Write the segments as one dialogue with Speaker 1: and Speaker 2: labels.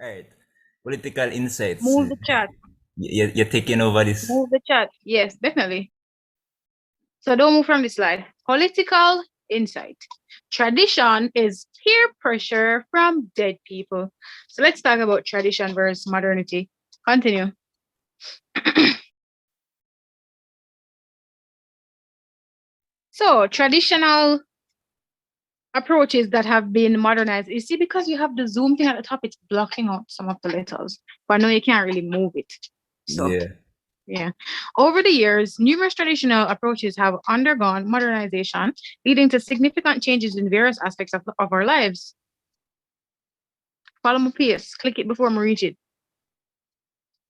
Speaker 1: Right. Political insights.
Speaker 2: Move the chat.
Speaker 1: You're taking over this.
Speaker 2: Move the chat. Yes, definitely. So don't move from the slide. Political insight. Tradition is peer pressure from dead people. So let's talk about tradition versus modernity. Continue. So traditional approaches that have been modernized. You see, because you have the zoom thing at the top, it's blocking out some of the letters. But no, you can't really move it. So
Speaker 1: Yeah.
Speaker 2: yeah. Over the years, numerous traditional approaches have undergone modernization, leading to significant changes in various aspects of our lives. Follow my pace. Click it before I reach it.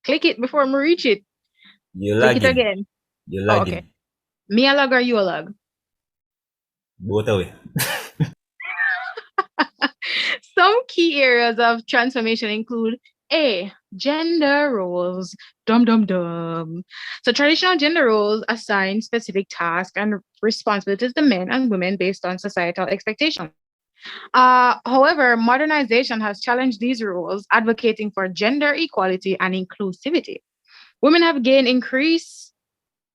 Speaker 2: Click it before I reach it.
Speaker 1: You're
Speaker 2: Click it
Speaker 1: lagging.
Speaker 2: again.
Speaker 1: You're
Speaker 2: Oh, okay.
Speaker 1: lagging.
Speaker 2: Me a log or you a log?
Speaker 1: Both away.
Speaker 2: Some key areas of transformation include A, gender roles. Dum dum dum. So traditional gender roles assign specific tasks and responsibilities to men and women based on societal expectations. However, modernization has challenged these roles, advocating for gender equality and inclusivity. Women have gained increased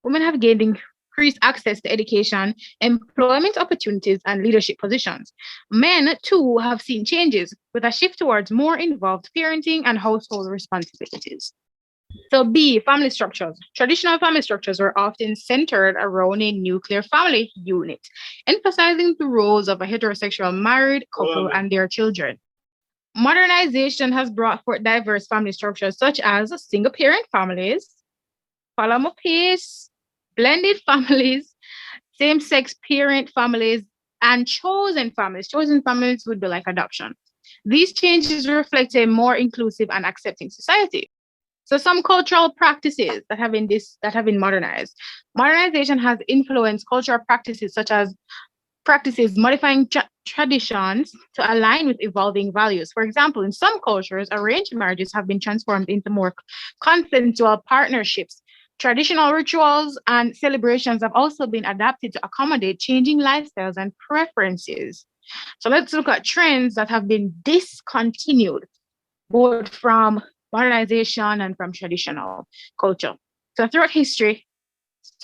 Speaker 2: Women have gained increased access to education, employment opportunities, and leadership positions. Men, too, have seen changes with a shift towards more involved parenting and household responsibilities. So, B, family structures. Traditional family structures were often centered around a nuclear family unit, emphasizing the roles of a heterosexual married couple and their children. Modernization has brought forth diverse family structures such as single parent families, follow pace, blended families, same sex parent families, and chosen families. Chosen families would be like adoption. These changes reflect a more inclusive and accepting society. So some cultural practices that have been modernized. Modernization has influenced cultural practices such as practices modifying traditions to align with evolving values. For example, in some cultures, arranged marriages have been transformed into more consensual partnerships. Traditional rituals and celebrations have also been adapted to accommodate changing lifestyles and preferences. So let's look at trends that have been discontinued, both from modernization and from traditional culture. So throughout history,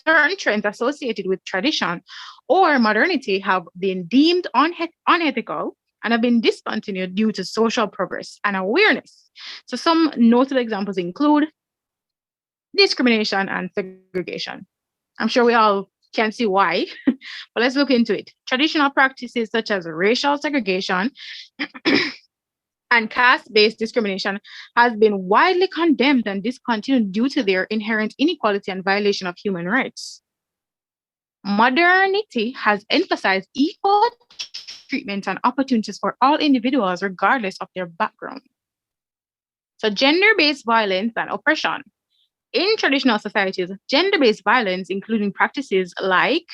Speaker 2: certain trends associated with tradition or modernity have been deemed unethical and have been discontinued due to social progress and awareness. So, some notable examples include discrimination and segregation. I'm sure we all can see why, but let's look into it. Traditional practices such as racial segregation and caste-based discrimination has been widely condemned and discontinued due to their inherent inequality and violation of human rights. Modernity has emphasized equal treatment and opportunities for all individuals, regardless of their background. So, gender based violence and oppression. In traditional societies, gender based violence, including practices like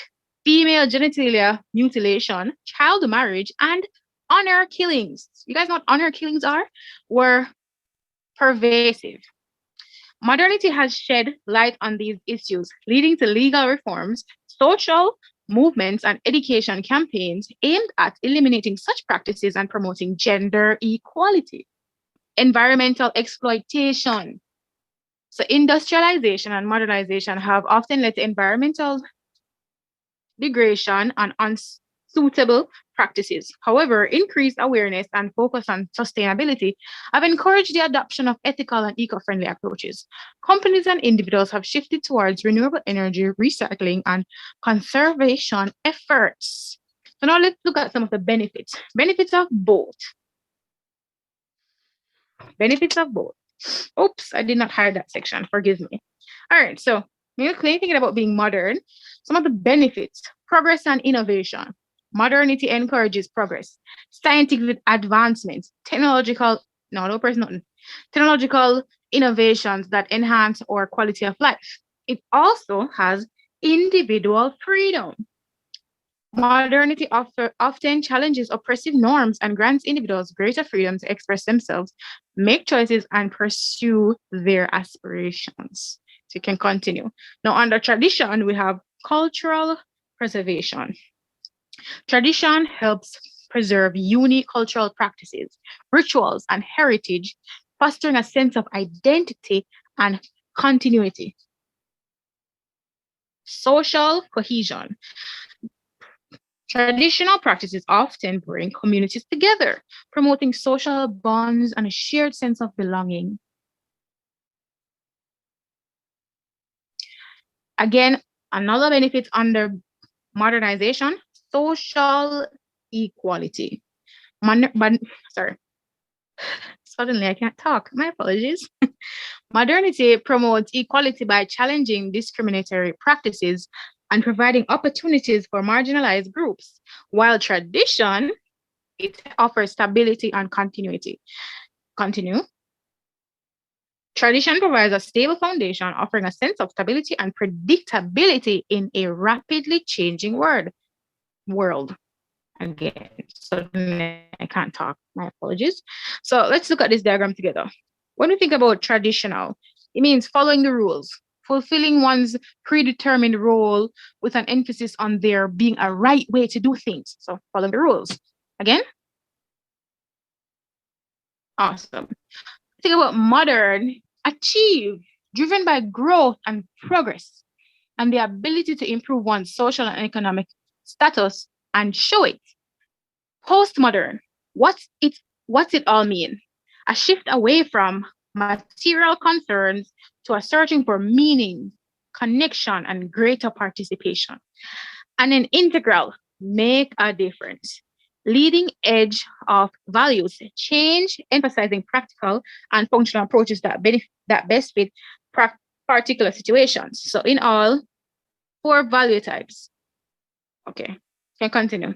Speaker 2: female genitalia mutilation, child marriage, and honor killings. You guys know what honor killings are? Were pervasive. Modernity has shed light on these issues, leading to legal reforms, social movements, and education campaigns aimed at eliminating such practices and promoting gender equality. Environmental exploitation. So, industrialization and modernization have often led to environmental degradation and unsuitable practices. However, increased awareness and focus on sustainability have encouraged the adoption of ethical and eco friendly approaches. Companies and individuals have shifted towards renewable energy, recycling, and conservation efforts. So, now let's look at some of the benefits. Benefits of both. Benefits of both. Oops, I did not hide that section. Forgive me. All right, so when you're thinking about being modern, some of the benefits progress and innovation. Modernity encourages progress, scientific advancements, technological, no person, nothing, technological innovations that enhance our quality of life. It also has individual freedom. Modernity often challenges oppressive norms and grants individuals greater freedom to express themselves, make choices, and pursue their aspirations. So you can continue. Now, under tradition, we have cultural preservation. Tradition helps preserve unique cultural practices, rituals, and heritage fostering a sense of identity and continuity. Social cohesion. Traditional practices often bring communities together, promoting social bonds and a shared sense of belonging. Again, another benefit under modernization, social equality. Sorry, suddenly I can't talk. My apologies. Modernity promotes equality by challenging discriminatory practices and providing opportunities for marginalized groups, while tradition, it offers stability and continuity. Continue. Tradition provides a stable foundation, offering a sense of stability and predictability in a rapidly changing world. Again, suddenly I can't talk. My apologies. So let's look at this diagram together. When we think about traditional, it means following the rules, fulfilling one's predetermined role with an emphasis on there being a right way to do things. So following the rules. Again, awesome. Think about modern, achieve, driven by growth and progress, and the ability to improve one's social and economic status and show it. Postmodern, what's it all mean? A shift away from material concerns to a searching for meaning, connection, and greater participation. And an integral, make a difference. Leading edge of values, change, emphasizing practical and functional approaches that best fit particular situations. So in all, 4 value types. Okay, can continue.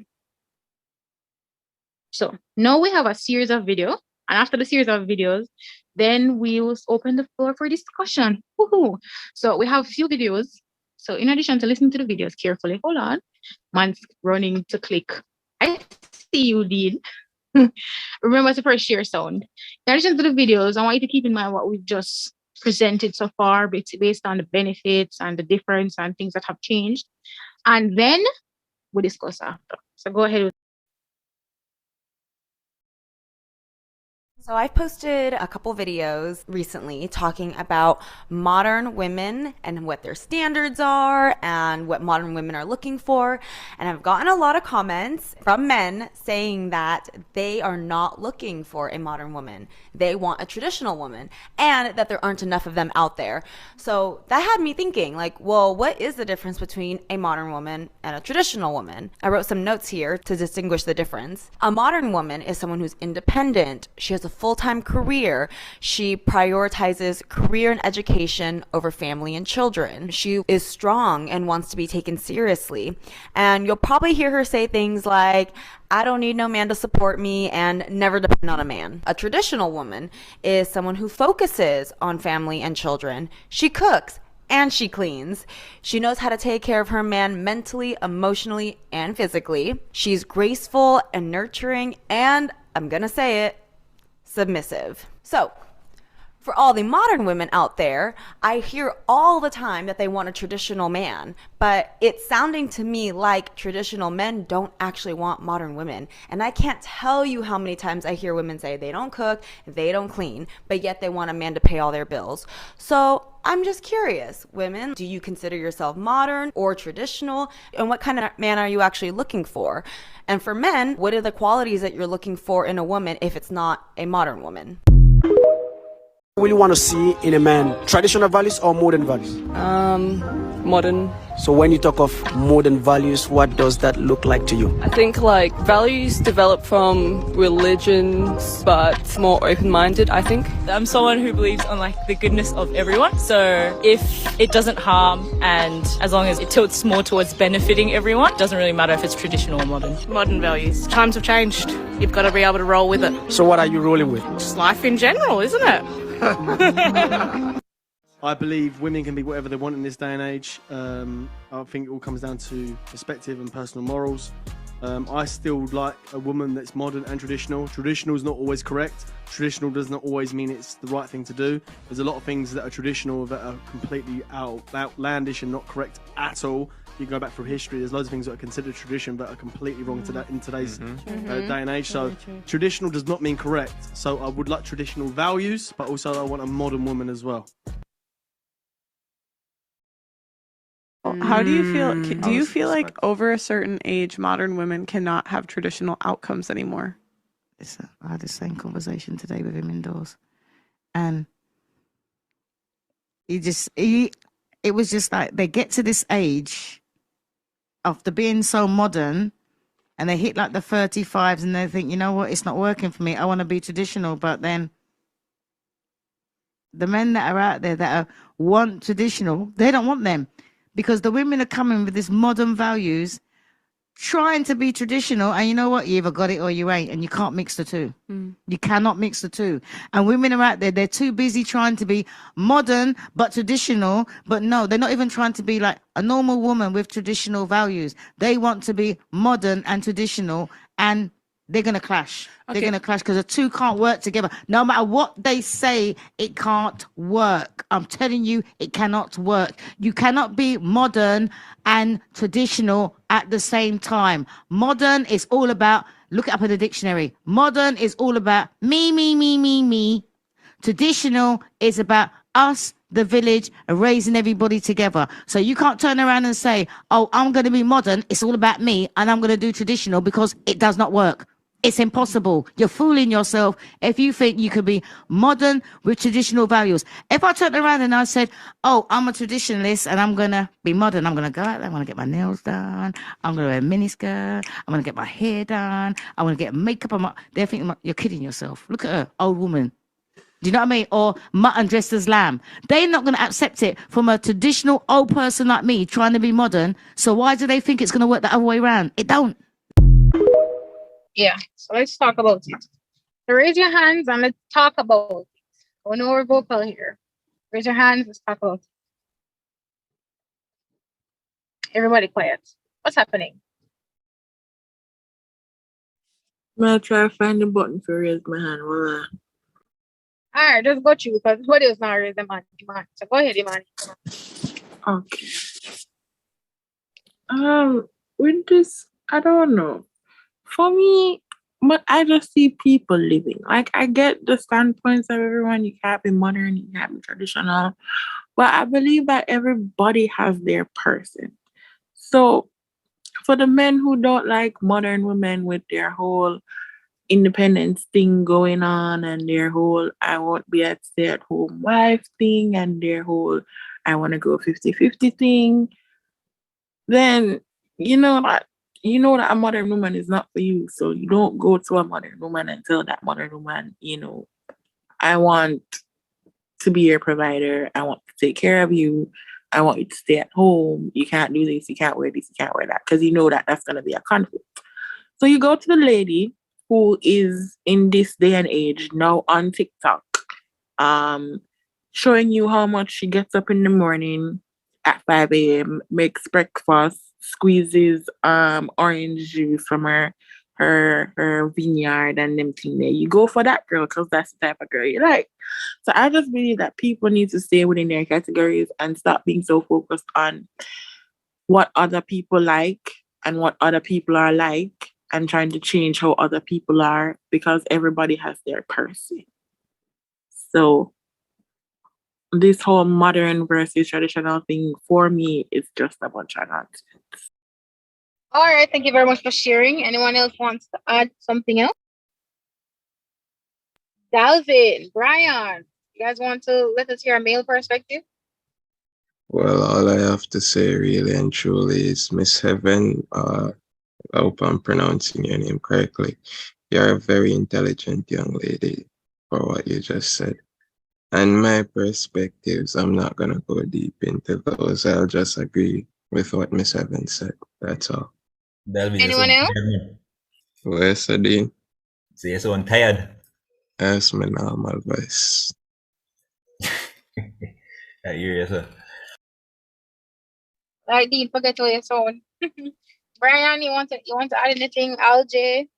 Speaker 2: So now we have a series of videos, and after the series of videos, then we will open the floor for discussion. Woohoo! So we have a few videos. So in addition to listening to the videos carefully, hold on, man's running to click. I see you, Dean. Remember to press share sound. In addition to the videos, I want you to keep in mind what we've just presented so far, based on the benefits and the difference and things that have changed. And then we'll discuss after. So go ahead.
Speaker 3: So I've posted a couple videos recently talking about modern women and what their standards are and what modern women are looking for. And I've gotten a lot of comments from men saying that they are not looking for a modern woman. They want a traditional woman, and that there aren't enough of them out there. So that had me thinking, like, well, what is the difference between a modern woman and a traditional woman? I wrote some notes here to distinguish the difference. A modern woman is someone who's independent. She has a full-time career. She prioritizes career and education over family and children. She is strong and wants to be taken seriously. And you'll probably hear her say things like, I don't need no man to support me, and never depend on a man. A traditional woman is someone who focuses on family and children. She cooks and she cleans. She knows how to take care of her man mentally, emotionally, and physically. She's graceful and nurturing, and I'm gonna say it, submissive. So, for all the modern women out there, I hear all the time that they want a traditional man, but it's sounding to me like traditional men don't actually want modern women. And I can't tell you how many times I hear women say they don't cook, they don't clean, but yet they want a man to pay all their bills. So I'm just curious, women, do you consider yourself modern or traditional? And what kind of man are you actually looking for? And for men, what are the qualities that you're looking for in a woman if it's not a modern woman?
Speaker 4: Really want to see in a man traditional values or modern values?
Speaker 5: Modern.
Speaker 4: So when you talk of modern values, what does that look like to you?
Speaker 5: I think like values develop from religions, but more open-minded, I think.
Speaker 6: I'm someone who believes on like the goodness of everyone. So if it doesn't harm, and as long as it tilts more towards benefiting everyone, it doesn't really matter if it's traditional or modern.
Speaker 7: Modern values. Times have changed. You've got to be able to roll with it.
Speaker 4: So what are you rolling with?
Speaker 7: Just life in general, isn't it?
Speaker 8: I believe women can be whatever they want in this day and age. I think it all comes down to perspective and personal morals. I still like a woman that's modern and traditional. Traditional is not always correct. Traditional does not always mean it's the right thing to do. There's a lot of things that are traditional that are completely outlandish and not correct at all. You go back through history, there's loads of things that are considered tradition but are completely wrong in today's day and age. So traditional does not mean correct. So I would like traditional values, but also I want a modern woman as well.
Speaker 9: How do you feel? Do you feel like over a certain age, modern women cannot have traditional outcomes anymore?
Speaker 10: I had the same conversation today with him indoors, and it was just like they get to this age after being so modern, and they hit like the 35s, and they think, you know what, it's not working for me. I want to be traditional, but then the men that are out there that want traditional, they don't want them. Because the women are coming with this modern values, trying to be traditional, and you know what? You either got it or you ain't, and you can't mix the two. You cannot mix the two. And women are out there, they're too busy trying to be modern but traditional, but no, they're not even trying to be like a normal woman with traditional values. They want to be modern and traditional, and they're going to clash. They're going to clash because the two can't work together. No matter what they say, it can't work. I'm telling you, it cannot work. You cannot be modern and traditional at the same time. Modern is all about, look it up in the dictionary. Modern is all about me, me, me, me, me. Traditional is about us, the village, and raising everybody together. So you can't turn around and say, oh, I'm going to be modern. It's all about me, and I'm going to do traditional, because it does not work. It's impossible. You're fooling yourself if you think you could be modern with traditional values. If I turned around and I said, oh, I'm a traditionalist and I'm going to be modern, I'm going to go out there, I'm going to get my nails done, I'm going to wear a miniskirt, I'm going to get my hair done, I'm going to get makeup on my... They're thinking, you're kidding yourself. Look at her, old woman. Do you know what I mean? Or mutton dressed as lamb. They're not going to accept it from a traditional old person like me trying to be modern. So why do they think it's going to work the other way around? It don't.
Speaker 2: Yeah, so let's talk about it. So raise your hands and let's talk about it. Go no more vocal here. Raise your hands, let's talk about it. Everybody quiet. What's happening?
Speaker 11: I'm gonna try to find the button for raise my hand. All
Speaker 2: right, just go through because nobody else now raise their hand. So go ahead, Imani.
Speaker 11: Okay. With this, I don't know. For me, but I just see people living. Like, I get the standpoints of everyone. You can't be modern, you can't be traditional. But I believe that everybody has their person. So, for the men who don't like modern women with their whole independence thing going on and their whole I won't be a stay-at-home wife thing and their whole I want to go 50-50 thing, then you know that a modern woman is not for you. So you don't go to a modern woman and tell that modern woman, I want to be your provider. I want to take care of you. I want you to stay at home. You can't do this. You can't wear this. You can't wear that. Because you know that that's going to be a conflict. So you go to the lady who is in this day and age now on TikTok, showing you how much she gets up in the morning at 5 a.m., makes breakfast, squeezes orange juice from her vineyard and them thing there. You go for that girl because that's the type of girl you like. So I just believe that people need to stay within their categories and stop being so focused on what other people like and what other people are like and trying to change how other people are, because everybody has their person. So this whole modern versus traditional thing for me is just a bunch of nonsense.
Speaker 2: All right, thank you very much for sharing. Anyone else wants to add something else? Dalvin, Brian, you guys want to let us hear a male perspective?
Speaker 12: Well, all I have to say really and truly is Miss Heaven, I hope I'm pronouncing your name correctly. You're a very intelligent young lady for what you just said. And my perspectives, I'm not going to go deep into those. I'll just agree with what Miss Heaven said. That's all.
Speaker 2: Anyone else?
Speaker 12: Where's the Dean?
Speaker 1: So you're so tired.
Speaker 12: That's my normal voice.
Speaker 1: I hear you, sir.
Speaker 2: Right, Dean, forget all your sound. Brian, you want to add anything? LJ?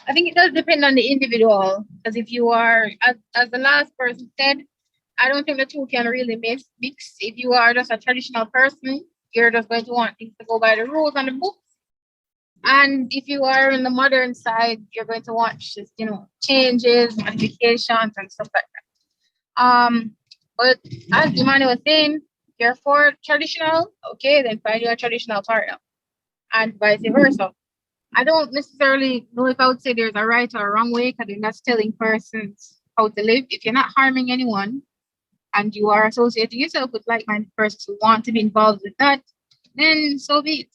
Speaker 2: I think it does depend on the individual. Because if you are, as the last person said, I don't think the two can really mix. If you are just a traditional person, you're just going to want things to go by the rules and the books. And if you are in the modern side, you're going to want just, changes, modifications, and stuff like that. But as Imani was saying, if you're for traditional, okay, then find your traditional partner, and vice versa. I don't necessarily know if I would say there's a right or a wrong way, because that's telling persons how to live. If you're not harming anyone and you are associating yourself with like-minded persons who want to be involved with that, then so be it.